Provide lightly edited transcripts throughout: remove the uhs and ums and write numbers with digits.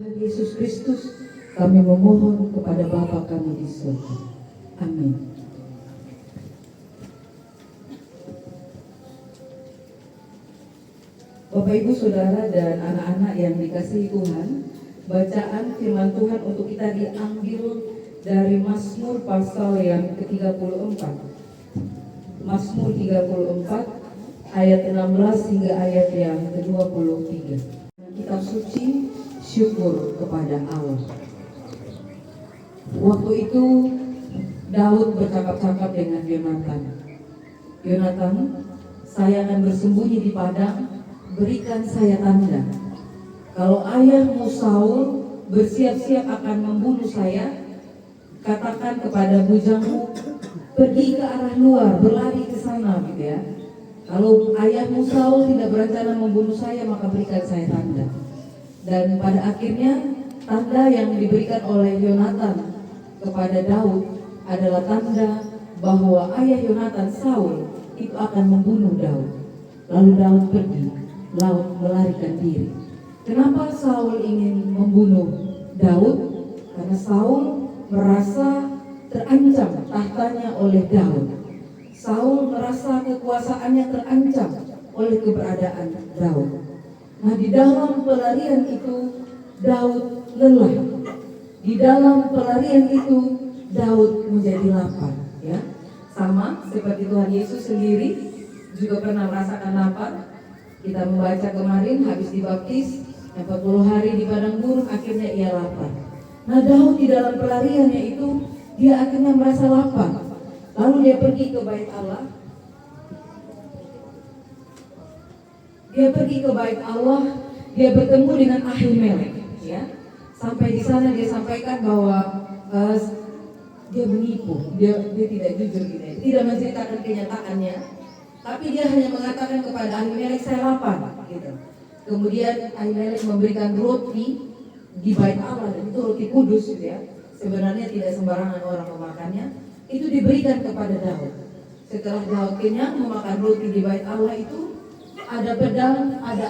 Yesus Kristus, kami memohon kepada Bapa kami di surga. Amin. Bapak, Ibu, Saudara, dan anak-anak yang dikasihi Tuhan, bacaan firman Tuhan untuk kita diambil dari Mazmur pasal yang ke-34. Mazmur 34 ayat 16 hingga ayat yang ke-23. Kitab suci syukur kepada Allah. Waktu itu Daud bercakap-cakap dengan Yonatan. Yonatan, saya akan bersembunyi di padang, berikan saya tanda. Kalau ayahmu Saul bersiap-siap akan membunuh saya, katakan kepada bujangmu, pergi ke arah luar, berlari ke sana, gitu ya. Kalau ayahmu Saul tidak berencana membunuh saya, maka berikan saya tanda. Dan pada akhirnya tanda yang diberikan oleh Yonatan kepada Daud adalah tanda bahwa ayah Yonatan, Saul, itu akan membunuh Daud. Lalu Daud pergi, melarikan diri. Kenapa Saul ingin membunuh Daud? Karena Saul merasa terancam tahtanya oleh Daud. Saul merasa kekuasaannya terancam oleh keberadaan Daud. Nah, di dalam pelarian itu Daud lelah. Di dalam pelarian itu Daud menjadi lapar, ya. Sama seperti Tuhan Yesus sendiri juga pernah merasakan lapar. Kita membaca kemarin habis dibaptis 40 hari di padang gurun, akhirnya ia lapar. Nah, Daud di dalam pelariannya itu dia akhirnya merasa lapar. Lalu dia pergi ke bait Allah. Dia bertemu dengan Ahimelek, ya. Sampai di sana dia sampaikan bahwa dia menipu, dia tidak jujur gitu ya. Tidak menceritakan kenyataannya, tapi dia hanya mengatakan kepada Ahimelek, saya lapar, gitu. Kemudian Ahimelek memberikan roti di bait Allah, dan itu roti kudus, gitu ya. Sebenarnya tidak sembarangan orang memakannya. Itu diberikan kepada Daud. Setelah Daud kenyang memakan roti di bait Allah itu, ada pedang, ada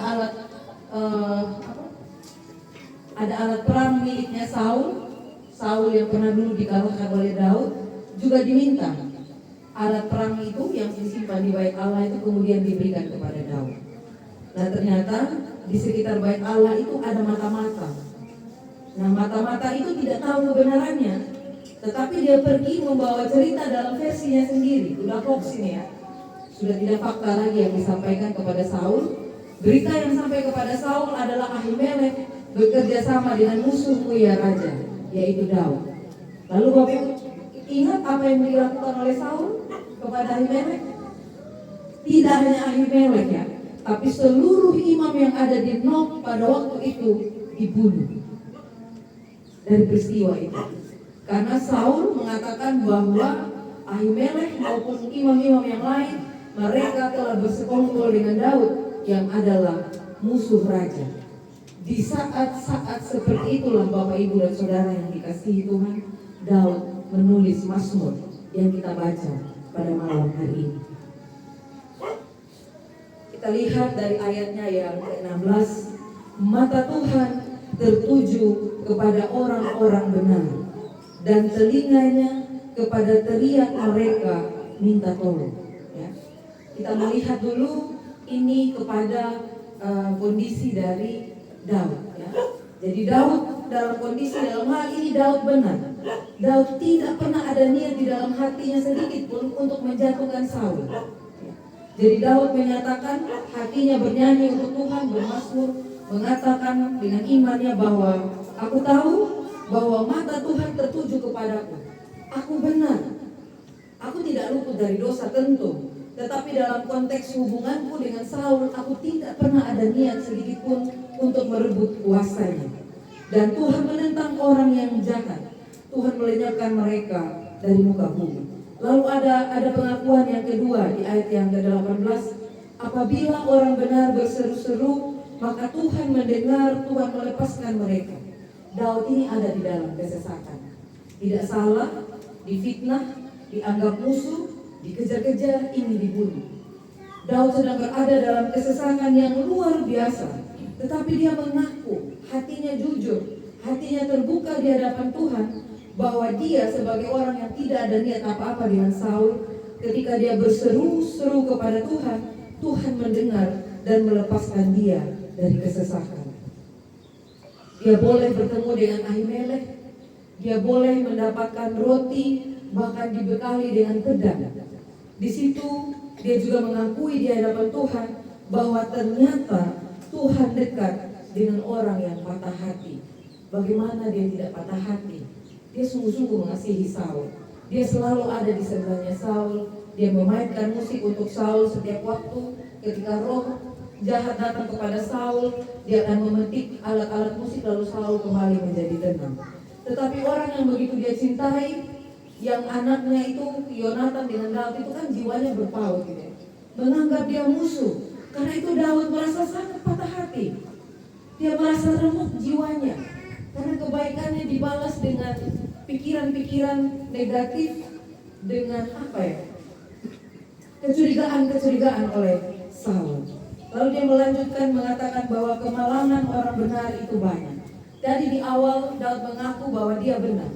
alat perang miliknya Saul yang pernah dulu dikalahkan oleh Daud, juga diminta alat perang itu yang disimpan di bait Allah itu kemudian diberikan kepada Daud. Nah, ternyata di sekitar bait Allah itu ada mata-mata. Nah, mata-mata itu tidak tahu kebenarannya, tetapi dia pergi membawa cerita dalam versinya sendiri. Udah hoax ini ya, sudah tidak fakta lagi yang disampaikan kepada Saul. Berita yang sampai kepada Saul adalah Ahimelek bekerja sama dengan musuhmu ya raja, yaitu Daud. Lalu Bapak Ibu ingat apa yang dilakukan oleh Saul kepada Ahimelek? Tidak hanya Ahimelek ya, tapi seluruh imam yang ada di Nob pada waktu itu dibunuh dari peristiwa itu. Karena Saul mengatakan bahwa Ahimelek maupun imam-imam yang lain, mereka telah bersekongkol dengan Daud yang adalah musuh raja. Di saat-saat seperti itulah Bapak, Ibu, dan Saudara yang dikasihi Tuhan, Daud menulis Mazmur yang kita baca pada malam hari ini. Kita lihat dari ayatnya yang ke-16, mata Tuhan tertuju kepada orang-orang benar, dan telinganya kepada teriak mereka minta tolong. Ya. Kita melihat dulu ini kepada kondisi dari Daud. Ya. Jadi Daud dalam kondisi, dalam hal ini Daud benar. Daud tidak pernah ada niat di dalam hatinya sedikit pun untuk menjatuhkan Saul. Ya. Jadi Daud menyatakan hatinya bernyanyi untuk Tuhan, bermazmur, mengatakan dengan imannya bahwa aku tahu bahwa mata Tuhan tertuju kepadaku. Aku benar. Aku tidak luput dari dosa tentu. Tetapi dalam konteks hubunganku dengan Saul, aku tidak pernah ada niat sedikit pun untuk merebut kuasanya. Dan Tuhan menentang orang yang jahat. Tuhan melenyapkan mereka dari muka bumi. Lalu ada pengakuan yang kedua di ayat yang ke-18. Apabila orang benar berseru-seru, maka Tuhan mendengar, Tuhan melepaskan mereka. Daud ini ada di dalam kesesakan. Tidak salah, difitnah, dianggap musuh, dikejar-kejar, ingin dibunuh. Daud sedang berada dalam kesesakan yang luar biasa, tetapi dia mengaku, hatinya jujur, hatinya terbuka di hadapan Tuhan, bahwa dia sebagai orang yang tidak ada niat apa-apa dengan Saul, ketika dia berseru-seru kepada Tuhan, Tuhan mendengar dan melepaskan dia dari kesesakan. Dia boleh bertemu dengan Ahimelek, dia boleh mendapatkan roti, bahkan dibekali dengan pedang. Di situ dia juga mengakui di hadapan Tuhan bahwa ternyata Tuhan dekat dengan orang yang patah hati. Bagaimana dia tidak patah hati? Dia sungguh-sungguh mengasihi Saul. Dia selalu ada di sebelahnya Saul. Dia memainkan musik untuk Saul setiap waktu. Ketika roh jahat datang kepada Saul, dia akan memetik alat-alat musik, lalu Saul kembali menjadi tenang. Tetapi orang yang begitu dia cintai, yang anaknya itu Yonatan dengan Daud itu kan jiwanya berpaut gitu ya, menganggap dia musuh. Karena itu Daud merasa sangat patah hati. Dia merasa remuk jiwanya karena kebaikannya dibalas dengan pikiran-pikiran negatif, dengan kecurigaan oleh Saul. Lalu dia melanjutkan mengatakan bahwa kemalangan orang benar itu banyak. Jadi di awal Daud mengaku bahwa dia benar.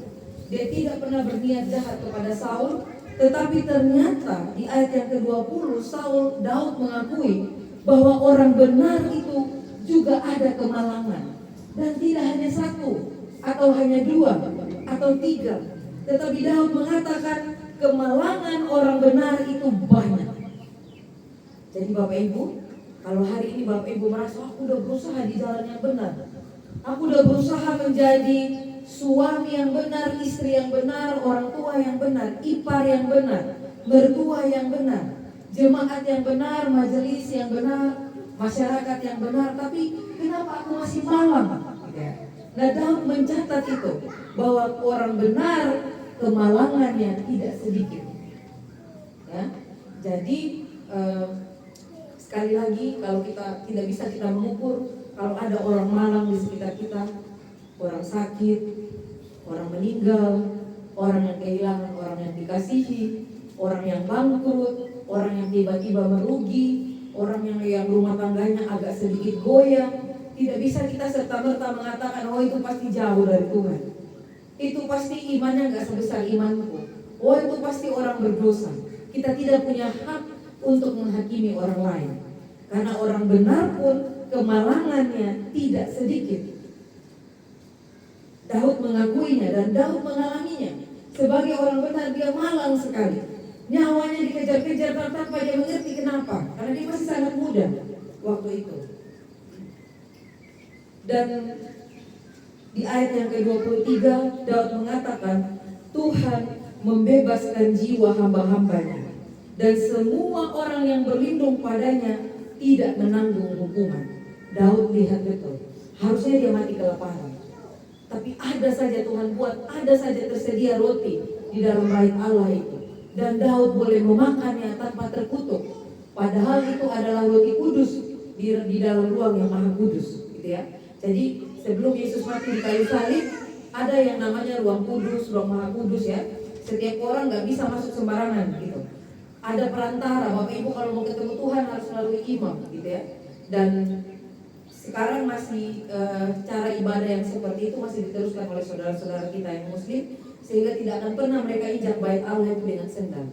Dia tidak pernah berniat jahat kepada Saul, tetapi ternyata di ayat yang ke-20 Daud mengakui bahwa orang benar itu juga ada kemalangan. Dan tidak hanya satu, atau hanya dua, atau tiga. Tetapi Daud mengatakan kemalangan orang benar itu banyak. Jadi Bapak Ibu, kalau hari ini Bapak Ibu merasa aku udah berusaha di jalan yang benar, aku udah berusaha menjadi suami yang benar, istri yang benar, orang tua yang benar, ipar yang benar, mertua yang benar, jemaat yang benar, majelis yang benar, masyarakat yang benar, tapi kenapa aku masih malang? Nah, Daud mencatat itu bahwa orang benar kemalangannya tidak sedikit. Ya, jadi sekali lagi, kalau kita tidak bisa kita mengukur, kalau ada orang malang di sekitar kita, orang sakit, orang meninggal, orang yang kehilangan orang yang dikasihi, orang yang bangkrut, orang yang tiba-tiba merugi, orang yang rumah tangganya agak sedikit goyang, tidak bisa kita serta-merta mengatakan, oh itu pasti jauh dari Tuhan, itu pasti imannya gak sebesar imanku, oh itu pasti orang berdosa. Kita tidak punya hak untuk menghakimi orang lain, karena orang benar pun kemalangannya tidak sedikit. Daud mengakuinya dan Daud mengalaminya. Sebagai orang benar dia malang sekali, nyawanya dikejar-kejar tanpa dia mengerti kenapa, karena dia masih sangat muda waktu itu. Dan di ayat yang ke-23 Daud mengatakan Tuhan membebaskan jiwa hamba-hambanya, dan semua orang yang berlindung padanya tidak menanggung hukuman. Daud lihat betul, harusnya dia mati kelaparan, tapi ada saja Tuhan buat, ada saja tersedia roti di dalam bait Allah itu, dan Daud boleh memakannya tanpa terkutuk. Padahal itu adalah roti kudus di dalam ruang yang maha kudus, gitu ya. Jadi sebelum Yesus mati di kayu salib, ada yang namanya ruang kudus, ruang maha kudus ya. Setiap orang nggak bisa masuk sembarangan gitu. Ada perantara, Bapak Ibu kalau mau ketemu Tuhan harus melalui imam gitu ya. Dan sekarang masih cara ibadah yang seperti itu masih diteruskan oleh saudara-saudara kita yang muslim, sehingga tidak akan pernah mereka injak bait Allah itu dengan sendal.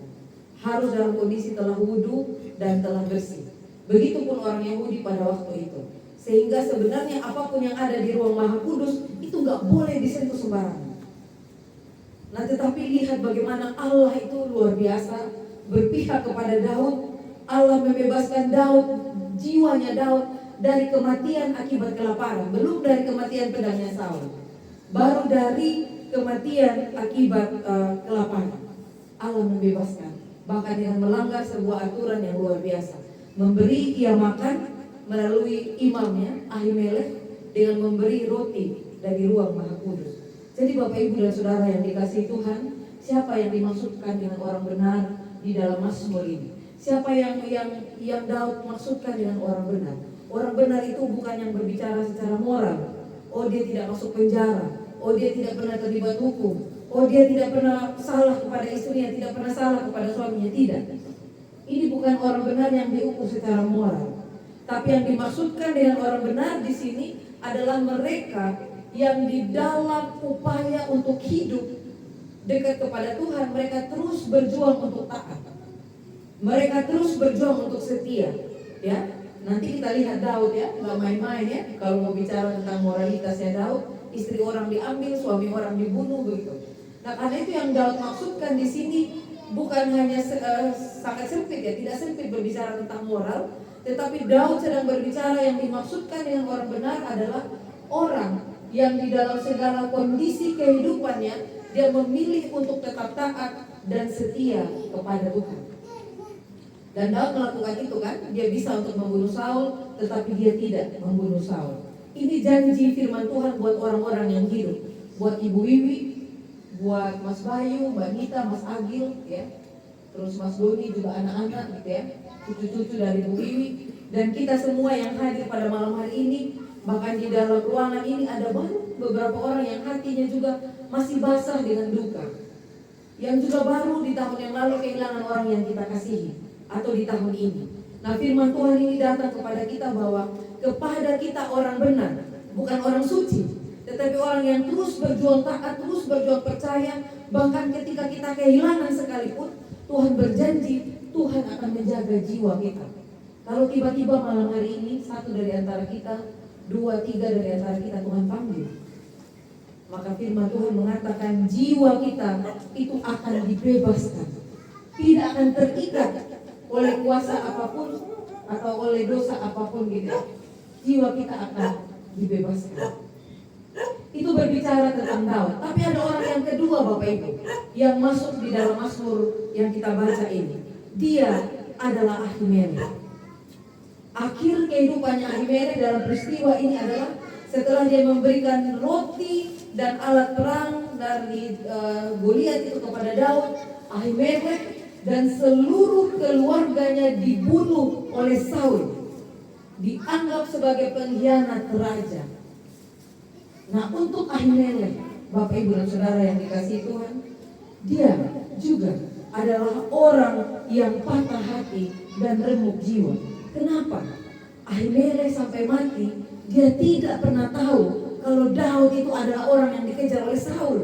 Harus dalam kondisi telah wudhu dan telah bersih. Begitupun orang Yahudi pada waktu itu. Sehingga sebenarnya apapun yang ada di ruang maha kudus itu gak boleh disentuh sembarangan. Nah tetapi lihat bagaimana Allah itu luar biasa berpihak kepada Daud. Allah membebaskan Daud, jiwanya Daud dari kematian akibat kelaparan. Belum dari kematian pedangnya Saul, baru dari kematian akibat kelaparan. Allah membebaskan, bahkan dengan melanggar sebuah aturan yang luar biasa, memberi ia makan melalui imamnya Ahimelek dengan memberi roti dari ruang maha kudus. Jadi Bapak Ibu dan Saudara yang dikasihi Tuhan, siapa yang dimaksudkan dengan orang benar di dalam Mazmur ini? Siapa yang Daud maksudkan dengan orang benar? Orang benar itu bukan yang berbicara secara moral. Oh dia tidak masuk penjara, oh dia tidak pernah terlibat hukum, oh dia tidak pernah salah kepada istrinya, tidak pernah salah kepada suaminya. Tidak. Ini bukan orang benar yang diukur secara moral. Tapi yang dimaksudkan dengan orang benar di sini adalah mereka yang di dalam upaya untuk hidup dekat kepada Tuhan, mereka terus berjuang untuk taat. Mereka terus berjuang untuk setia, ya. Nanti kita lihat Daud, ya, nggak main-main, ya. Kalau mau bicara tentang moralitasnya Daud, istri orang diambil, suami orang dibunuh, begitu. Nah, karena itu yang Daud maksudkan di sini bukan hanya sangat sempit, ya, tidak sempit berbicara tentang moral, tetapi Daud sedang berbicara yang dimaksudkan dengan orang benar adalah orang yang di dalam segala kondisi kehidupannya dia memilih untuk tetap taat dan setia kepada Tuhan. Dan Daud melakukan itu kan, dia bisa untuk membunuh Saul, tetapi dia tidak membunuh Saul. Ini janji firman Tuhan buat orang-orang yang hidup, buat Ibu Wiwi, buat Mas Bayu, Mbak Nita, Mas Agil, ya, terus Mas Doni juga anak-anak, gitu ya, cucu-cucu dari Ibu Wiwi, dan kita semua yang hadir pada malam hari ini. Bahkan di dalam ruangan ini ada baru beberapa orang yang hatinya juga masih basah dengan duka, yang juga baru di tahun yang lalu kehilangan orang yang kita kasihi, atau di tahun ini. Nah, firman Tuhan ini datang kepada kita bahwa kepada kita orang benar, bukan orang suci, tetapi orang yang terus berjuang taat, terus berjuang percaya. Bahkan ketika kita kehilangan sekalipun, Tuhan berjanji Tuhan akan menjaga jiwa kita. Kalau tiba-tiba malam hari ini satu dari antara kita, 2, 3 dari antara kita Tuhan panggil, maka firman Tuhan mengatakan jiwa kita itu akan dibebaskan, tidak akan terikat oleh kuasa apapun atau oleh dosa apapun, gitu. Jiwa kita akan dibebaskan. Itu berbicara tentang Daud. Tapi ada orang yang kedua, Bapak Ibu, yang masuk di dalam Mazmur yang kita baca ini. Dia adalah Ahimelek. Akhir kehidupannya Ahimelek dalam peristiwa ini adalah setelah dia memberikan roti dan alat perang dari Goliat itu kepada Daud, Ahimelek dan seluruh keluarganya dibunuh oleh Saul, dianggap sebagai pengkhianat raja. Nah, untuk Ahimelek, Bapak Ibu dan Saudara yang dikasihi Tuhan, dia juga adalah orang yang patah hati dan remuk jiwa. Kenapa? Ahimelek sampai mati, dia tidak pernah tahu kalau Daud itu adalah orang yang dikejar oleh Saul.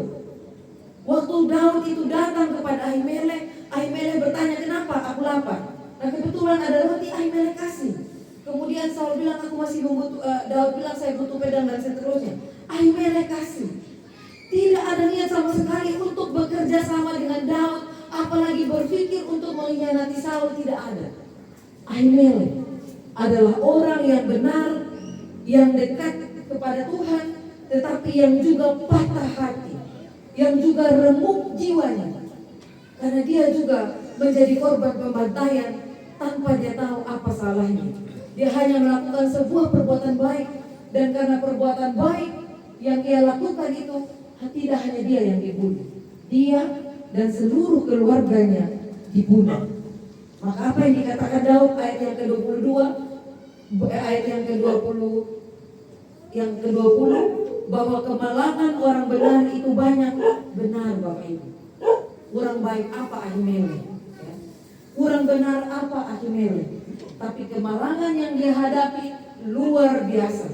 Waktu Daud itu datang kepada Ahimelek, Ahimelek bertanya, kenapa aku lapar? Nah, kebetulan ada roti, Ahimelek kasih. Kemudian Saul bilang, aku masih Daud bilang, saya butuh pedang dan seterusnya. Ahimelek kasih. Tidak ada niat sama sekali untuk bekerja sama dengan Daud, apalagi berpikir untuk mengkhianati Saul, tidak ada. Ahimelek adalah orang yang benar, yang dekat kepada Tuhan, tetapi yang juga patah hati, yang juga remuk jiwanya. Karena dia juga menjadi korban pembantaian tanpa dia tahu apa salahnya. Dia hanya melakukan sebuah perbuatan baik, dan karena perbuatan baik yang ia lakukan itu, tidak hanya dia yang dibunuh, dia dan seluruh keluarganya dibunuh. Maka apa yang dikatakan Daud ayat yang ke-22, ayat yang ke-20, bahwa kemalangan orang benar itu banyak. Benar, Bapak Ibu. Kurang baik apa Ahimelek, ya? Kurang benar apa Ahimelek, tapi kemalangan yang dia hadapi luar biasa.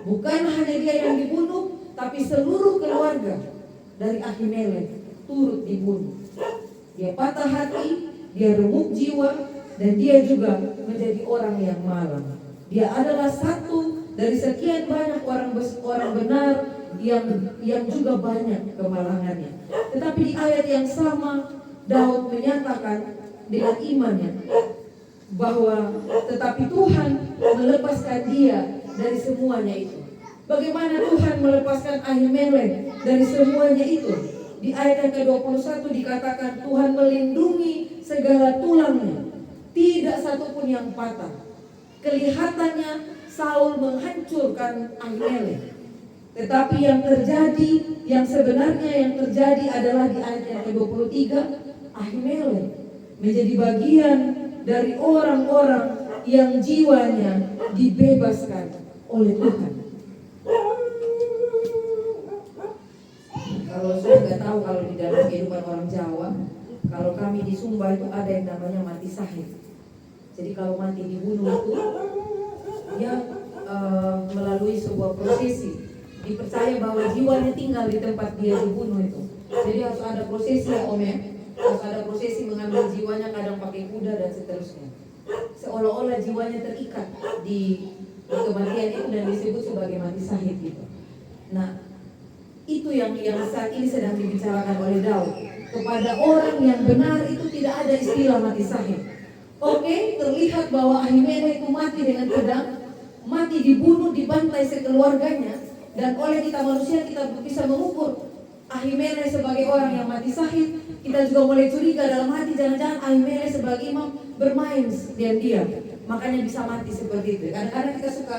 Bukan hanya dia yang dibunuh, tapi seluruh keluarga dari Ahimelek turut dibunuh. Dia patah hati, dia remuk jiwa, dan dia juga menjadi orang yang malang. Dia adalah satu dari sekian banyak orang benar yang juga banyak kemalangannya. Tetapi di ayat yang sama, Daud menyatakan dengan imannya bahwa tetapi Tuhan melepaskan dia dari semuanya itu. Bagaimana Tuhan melepaskan Ahimelek dari semuanya itu? Di ayat yang ke-21 dikatakan Tuhan melindungi segala tulangnya, tidak satupun yang patah. Kelihatannya Saul menghancurkan Ahimelek, tetapi yang terjadi, yang sebenarnya yang terjadi adalah di ayat yang ke-23, Ahimelek menjadi bagian dari orang-orang yang jiwanya dibebaskan oleh Tuhan. Kalau saya nggak tahu kalau di dalam kehidupan orang Jawa, kalau kami di Sumba itu ada yang namanya mati sahid. Jadi kalau mati dibunuh itu, dia melalui sebuah prosesi dipercaya bahwa jiwanya tinggal di tempat dia dibunuh itu. Jadi harus ada prosesi ya Om ya, harus ada prosesi mengambil jiwanya, kadang pakai kuda dan seterusnya. Seolah-olah jiwanya terikat di kematian itu dan disebut sebagai mati syahid gitu. Nah, itu yang saat ini sedang dibicarakan oleh Daud. Kepada orang yang benar itu tidak ada istilah mati syahid. Oke, terlihat bahwa Ahimelek itu mati dengan pedang, mati dibunuh, dibantai sekeluarganya, dan oleh kita manusia kita bisa mengukur Ahimelek sebagai orang yang mati syahid. Kita juga mulai curiga dalam hati, jangan-jangan Ahimelek sebagai imam bermain diam-diam, makanya bisa mati seperti itu. Kadang-kadang kita suka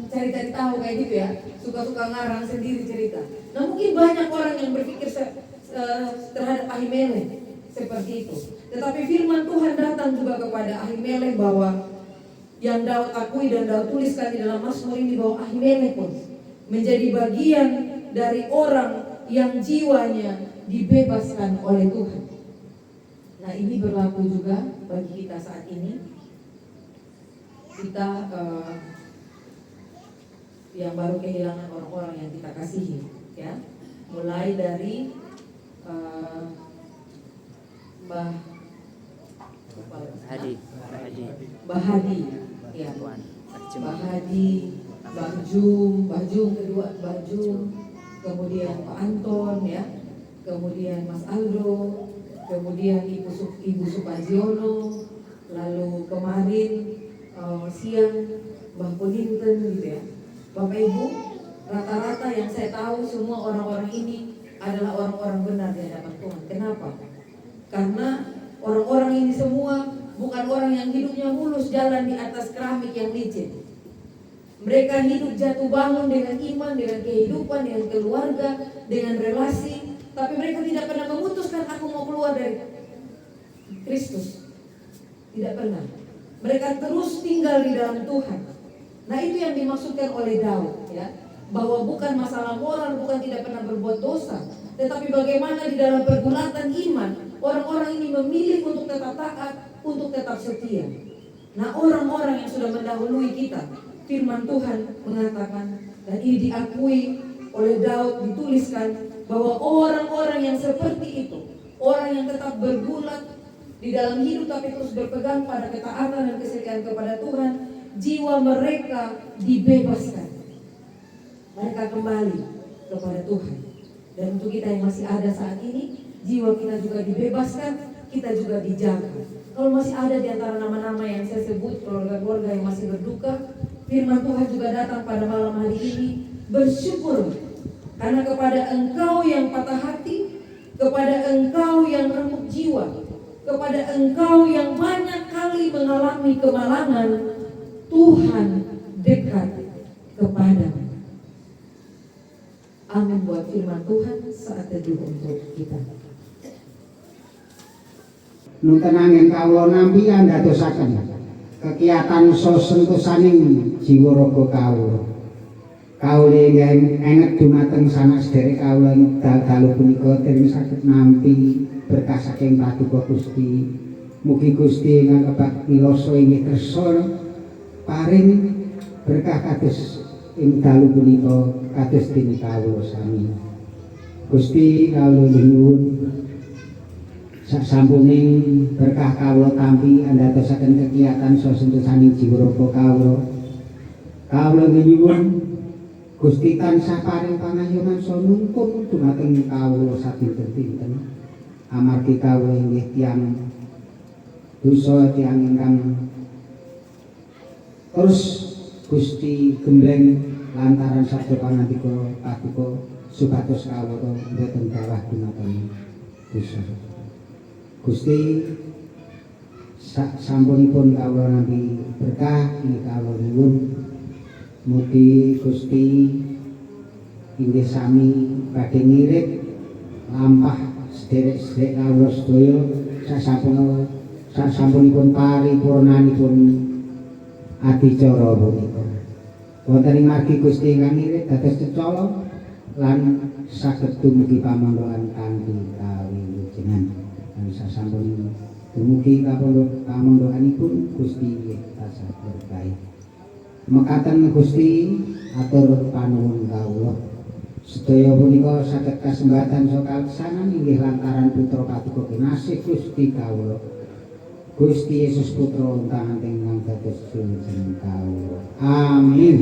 cari-cari tahu kayak gitu ya, suka-suka ngarang sendiri cerita. Nah mungkin banyak orang yang berpikir terhadap Ahimelek seperti itu. Tetapi firman Tuhan datang juga kepada Ahimelek bahwa yang Daud akui dan Daud tuliskan di dalam Mazmur ini, bahwa Ahimelek pun menjadi bagian dari orang yang jiwanya dibebaskan oleh Tuhan. Nah ini berlaku juga bagi kita saat ini. Kita yang baru kehilangan orang-orang yang kita kasihi, ya, mulai dari Mbah Hadi, Mbah Hadi, ya, Mbah Hadi, Mbah Jum kedua, Mbah Jum, kemudian Pak Anton, ya, kemudian Mas Aldo, kemudian Ibu Supagiono, lalu kemarin siang Mbah Polinten gitu ya. Bapak Ibu, rata-rata yang saya tahu semua orang-orang ini adalah orang-orang benar di hadapan Tuhan. Kenapa? Karena orang-orang ini semua bukan orang yang hidupnya mulus jalan di atas keramik yang licin. Mereka hidup jatuh bangun dengan iman, dengan kehidupan, dengan keluarga, dengan relasi. Tapi mereka tidak pernah memutuskan aku mau keluar dari Kristus. Tidak pernah. Mereka terus tinggal di dalam Tuhan. Nah itu yang dimaksudkan oleh Daud, ya, bahwa bukan masalah moral, bukan tidak pernah berbuat dosa, tetapi bagaimana di dalam pergulatan iman orang-orang ini memilih untuk tetap taat, untuk tetap setia. Nah orang-orang yang sudah mendahului kita, firman Tuhan mengatakan, dan ini diakui oleh Daud, dituliskan bahwa orang-orang yang seperti itu, orang yang tetap bergulat di dalam hidup tapi terus berpegang pada ketaatan dan kesetiaan kepada Tuhan, jiwa mereka dibebaskan. Mereka kembali kepada Tuhan. Dan untuk kita yang masih ada saat ini, jiwa kita juga dibebaskan, kita juga dijaga. Kalau masih ada di antara nama-nama yang saya sebut, keluarga-keluarga yang masih berduka, firman Tuhan juga datang pada malam hari ini, bersyukur karena kepada engkau yang patah hati, kepada engkau yang remuk jiwa, kepada engkau yang banyak kali mengalami kemalangan, Tuhan dekat kepadamu. Amin buat firman Tuhan saat teduh untuk kita. Nunten angin kawula nampi andadosaken kegiatan sesentusaning jiwa raga kawula. Kawula enget dumateng sanes sedherek kawula dalu punika dereng saged nampi berkah saking Paduka Gusti. Mugi Gusti ingkang kebak milasa inggih kersa paring berkah kados ing dalu punika kados dene kawula sami. Gusti kawula nyuwun sasampuning berkah kawula tampi andadosaken kegiatan sesentusaning jiwa raga kawula. Kawula nyuwun Gusti tansah paring pangayunan saha nuntun dumateng kawula sadinten-dinten. Amargi kawula inggih tiyang dosa, tiyang ingkang terus Gusti gembleng lantaran sabda pangandika Paduka supados kawula boten bawah dumateng dosa. Gusti sampunipun kawula nampi berkah ing kawula nyuwun mugi Gusti inggih sami badhe ngirit lampah sederek-sederek kawula sedaya sasampunipun paripurnanipun adicara punika. Wonten ing margi Gusti ingkang ngirit dados cecala lan saged dumugi pamondokan kanthi kawilujengan. Lan sasampunipun dumugi pamondokanipun Gusti inggih tansah berkahi. Mekaten Gusti atur panuwun kawula. Sedaya punika saged kasembatan saha kaleksanan inggih lantaran putra katuko kinasih Gusti kawula. Gusti Yesus putra untahan ingkang dados wilujeng kawula. Amin.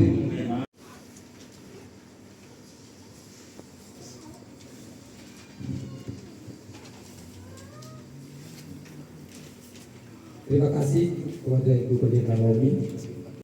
Terima kasih kepada Ibu Pendeta Romi